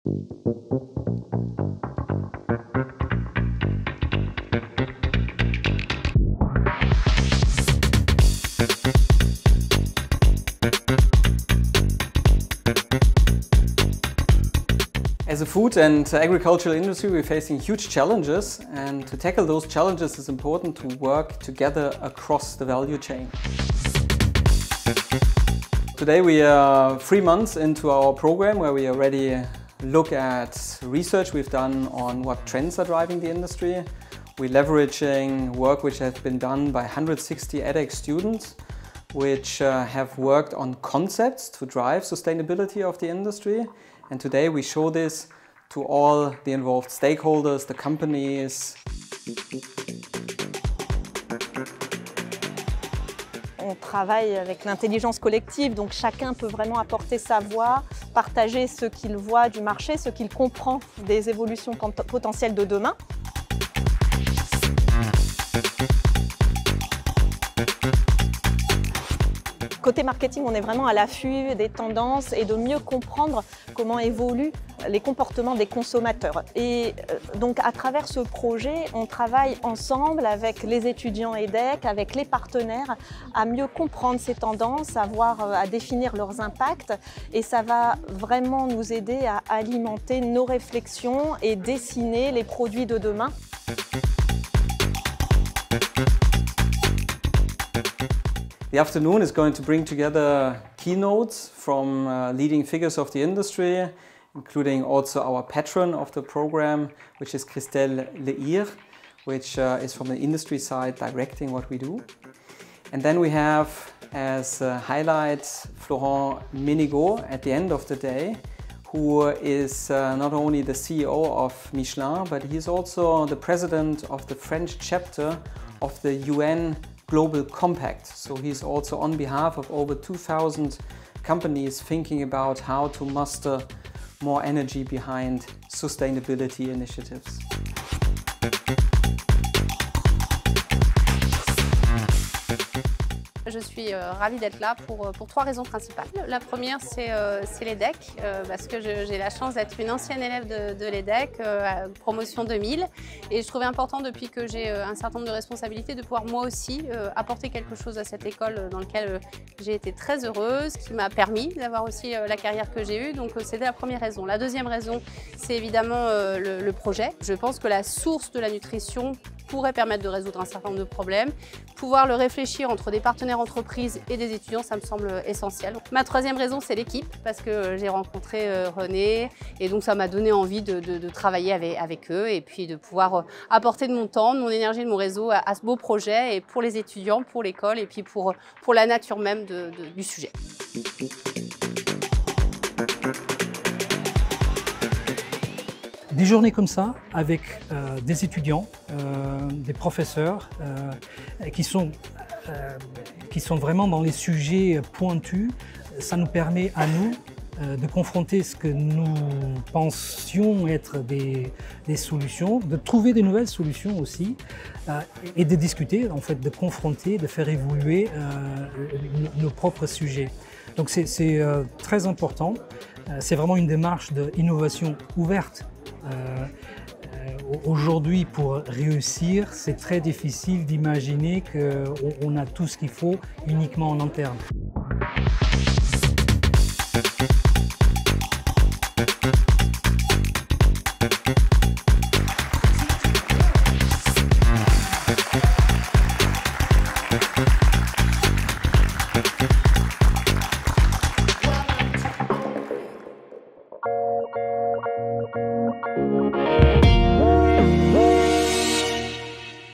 As a food and agricultural industry, we're facing huge challenges, and to tackle those challenges it's important to work together across the value chain. Today we are 3 months into our program where we already look at research we've done on what trends are driving the industry. We're leveraging work which has been done by 160 edX students which have worked on concepts to drive sustainability of the industry. And today we show this to all the involved stakeholders, the companies. On travaille avec l'intelligence collective, donc chacun peut vraiment apporter sa voix, partager ce qu'il voit du marché, ce qu'il comprend des évolutions potentielles de demain. Côté marketing, on est vraiment à l'affût des tendances et de mieux comprendre comment évoluent les comportements des consommateurs. Et donc à travers ce projet, on travaille ensemble avec les étudiants EDEC, avec les partenaires, à mieux comprendre ces tendances, à définir leurs impacts. Et ça va vraiment nous aider à alimenter nos réflexions et dessiner les produits de demain. The afternoon is going to bring together keynotes from leading figures of the industry, including also our patron of the program, which is Christelle Leir, which is from the industry side directing what we do. And then we have as highlight Florent Ménigaud at the end of the day, who is not only the CEO of Michelin, but he's also the president of the French chapter of the UN Global Compact. So he's also on behalf of over 2,000 companies thinking about how to muster more energy behind sustainability initiatives. Je suis ravie d'être là pour 3 raisons principales. La première, c'est l'EDEC, parce que j'ai la chance d'être une ancienne élève de l'EDEC, promotion 2000. Et je trouvais important, depuis que j'ai un certain nombre de responsabilités, de pouvoir moi aussi apporter quelque chose à cette école dans laquelle j'ai été très heureuse, qui m'a permis d'avoir aussi la carrière que j'ai eue. Donc c'était la première raison. La deuxième raison, c'est évidemment le projet. Je pense que la source de la nutrition pourrait permettre de résoudre un certain nombre de problèmes. Pouvoir le réfléchir entre des partenaires entreprises et des étudiants, ça me semble essentiel. Ma troisième raison, c'est l'équipe, parce que j'ai rencontré René et donc ça m'a donné envie de travailler avec eux et puis de pouvoir apporter de mon temps, de mon énergie, de mon réseau à ce beau projet, et pour les étudiants, pour l'école et puis pour la nature même du sujet. Des journées comme ça, avec des étudiants, des professeurs qui sont vraiment dans les sujets pointus, ça nous permet à nous de confronter ce que nous pensions être des solutions, de trouver des nouvelles solutions aussi, et de discuter, en fait, de confronter, de faire évoluer nos propres sujets. Donc c'est très important, c'est vraiment une démarche d'innovation ouverte. Aujourd'hui, pour réussir, c'est très difficile d'imaginer qu'on a tout ce qu'il faut uniquement en interne. Thank you.